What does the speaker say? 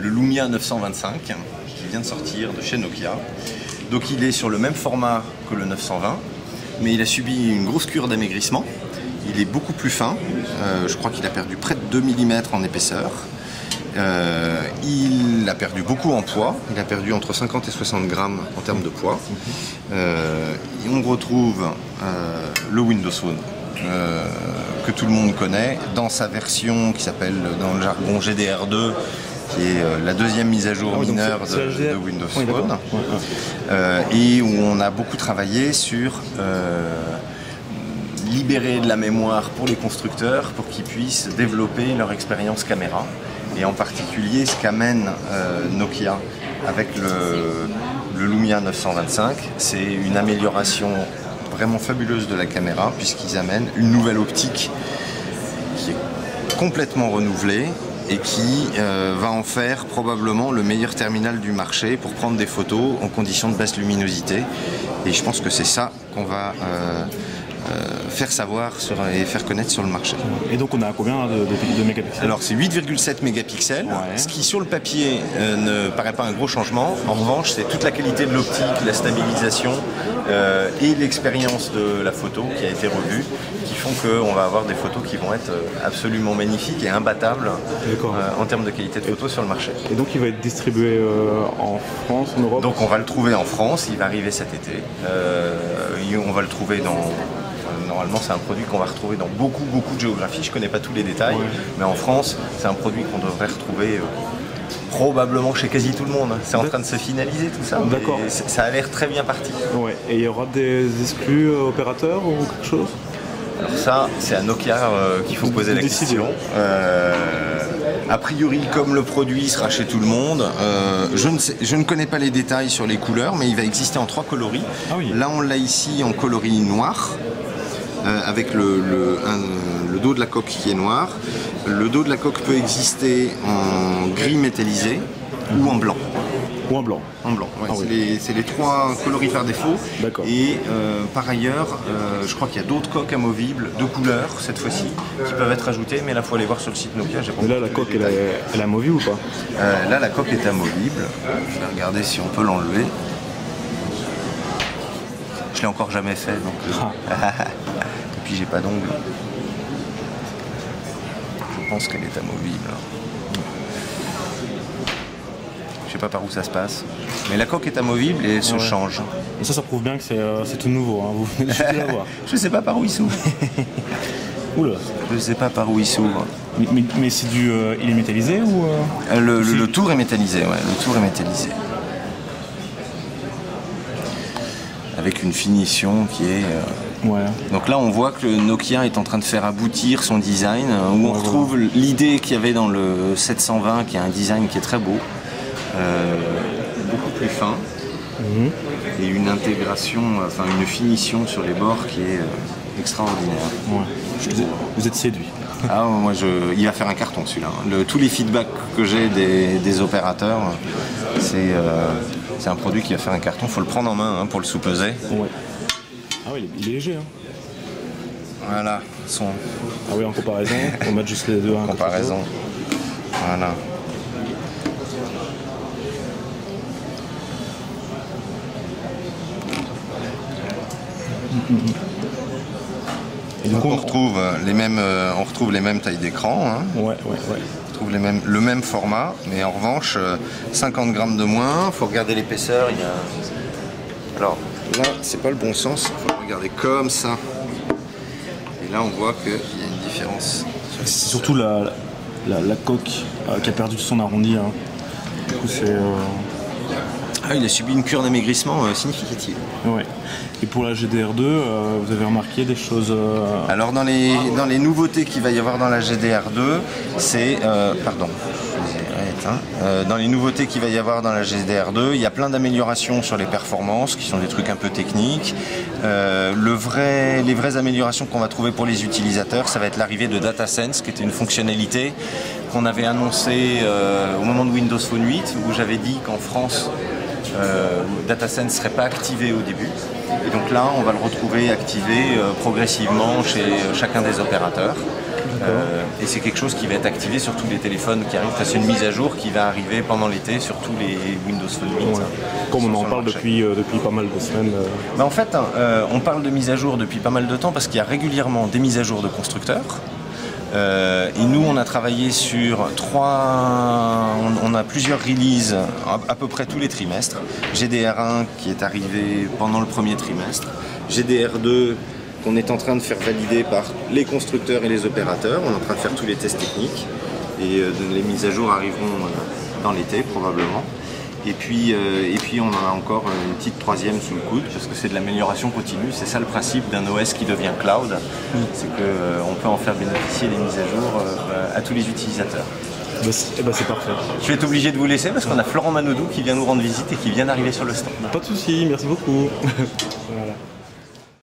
Lumia 925 qui vient de sortir de chez Nokia. Donc il est sur le même format que le 920, mais il a subi une grosse cure d'amaigrissement. Il est beaucoup plus fin, je crois qu'il a perdu près de 2 mm en épaisseur. Il a perdu beaucoup en poids, il a perdu entre 50 et 60 grammes en termes de poids. Et on retrouve le Windows Phone que tout le monde connaît dans sa version qui s'appelle dans le jargon GDR2, qui est la deuxième mise à jour mineure de Windows Phone, et où on a beaucoup travaillé sur libérer de la mémoire pour les constructeurs pour qu'ils puissent développer leur expérience caméra. Et en particulier ce qu'amène Nokia avec le Lumia 925, c'est une amélioration vraiment fabuleuse de la caméra, puisqu'ils amènent une nouvelle optique qui est complètement renouvelée et qui va en faire probablement le meilleur terminal du marché pour prendre des photos en conditions de basse luminosité. Et je pense que c'est ça qu'on va faire savoir et faire connaître sur le marché. Et donc on a combien de mégapixels? Alors c'est 8,7 mégapixels, ce qui sur le papier ne paraît pas un gros changement. En revanche, c'est toute la qualité de l'optique, la stabilisation et l'expérience de la photo qui a été revue, qui font qu'on va avoir des photos qui vont être absolument magnifiques et imbattables en termes de qualité de photo sur le marché. Et donc il va être distribué en France, en Europe? Donc on va le trouver en France, il va arriver cet été. On va le trouver dans... Normalement, c'est un produit qu'on va retrouver dans beaucoup de géographies. Je ne connais pas tous les détails, mais en France, c'est un produit qu'on devrait retrouver probablement chez quasi tout le monde. C'est en train de se finaliser tout ça. D'accord. Ça a l'air très bien parti. Ouais. Et il y aura des exclus opérateurs ou quelque chose? Alors ça, c'est à Nokia qu'il faut poser la question. A priori, comme le produit sera chez tout le monde, je ne connais pas les détails sur les couleurs, mais il va exister en 3 coloris. Ah oui. Là, on l'a ici en coloris noir. Avec le dos de la coque qui est noir. Le dos de la coque peut exister en gris métallisé ou en blanc. Ou en blanc. En blanc, ouais. C'est les 3 coloris par défaut. D'accord. Et par ailleurs, je crois qu'il y a d'autres coques amovibles de couleur cette fois-ci qui peuvent être ajoutées, mais là il faut aller voir sur le site Nokia. Mais là la coque elle est amovible ou pas? Là la coque est amovible. Je vais regarder si on peut l'enlever. Je l'ai encore jamais fait donc. Et puis j'ai pas d'ongles. Je pense qu'elle est amovible. Je sais pas par où ça se passe. Mais la coque est amovible et elle se change. Et ça prouve bien que c'est tout nouveau, hein. Vous venez juste de la voir. Je sais pas par où il s'ouvre. Oula. Je sais pas par où il s'ouvre. Mais c'est il est métallisé ou le tour est métallisé, ouais. Le tour est métallisé. Avec une finition qui est... Donc là on voit que le Nokia est en train de faire aboutir son design, où on retrouve l'idée qu'il y avait dans le 720, qui a un design qui est très beau, beaucoup plus fin, et une intégration, enfin une finition sur les bords qui est extraordinaire. Vous êtes séduit. Ah, moi il va faire un carton celui-là. Tous les feedbacks que j'ai des opérateurs, c'est un produit qui va faire un carton. Il faut le prendre en main pour le sous-peser. Ah oui, il est léger. Hein. Voilà. Ah oui, en comparaison, on met juste les deux. En comparaison. Voilà. Et donc on retrouve les mêmes tailles d'écran. Hein. Ouais. On retrouve le même format, mais en revanche, 50 grammes de moins. Il faut regarder l'épaisseur. Alors là, c'est pas le bon sens. Il faut regarder comme ça. Et là, on voit qu'il y a une différence. C'est surtout la coque qui a perdu son arrondi. Hein. Du coup, c'est... il a subi une cure d'amaigrissement significative. Ouais. Et pour la GDR2, vous avez remarqué des choses... Alors dans les nouveautés qu'il va y avoir dans la GDR2, c'est... dans les nouveautés qu'il va y avoir dans la GDR2, il y a plein d'améliorations sur les performances, qui sont des trucs un peu techniques. Les vraies améliorations qu'on va trouver pour les utilisateurs, ça va être l'arrivée de DataSense, qui était une fonctionnalité qu'on avait annoncée au moment de Windows Phone 8, où j'avais dit qu'en France, DataSense ne serait pas activé au début. Et donc là, on va le retrouver activé progressivement chez chacun des opérateurs. Et c'est quelque chose qui va être activé sur tous les téléphones qui arrivent. C'est une mise à jour qui va arriver pendant l'été sur tous les Windows Phone 8. Ouais. Comme on en parle depuis pas mal de semaines. En fait, on parle de mise à jour depuis pas mal de temps parce qu'il y a régulièrement des mises à jour de constructeurs. Et nous, on a travaillé sur on a plusieurs releases à peu près tous les trimestres. GDR1 qui est arrivé pendant le premier trimestre, GDR2 qu'on est en train de faire valider par les constructeurs et les opérateurs. On est en train de faire tous les tests techniques et les mises à jour arriveront dans l'été probablement. Et puis on en a encore une petite troisième sous le coude parce que c'est de l'amélioration continue. C'est ça le principe d'un OS qui devient cloud, c'est qu'on peut en faire bénéficier les mises à jour à tous les utilisateurs. C'est parfait. Je vais être obligé de vous laisser parce qu'on a Florent Manodou qui vient nous rendre visite et qui vient d'arriver sur le stand. Pas de soucis, merci beaucoup.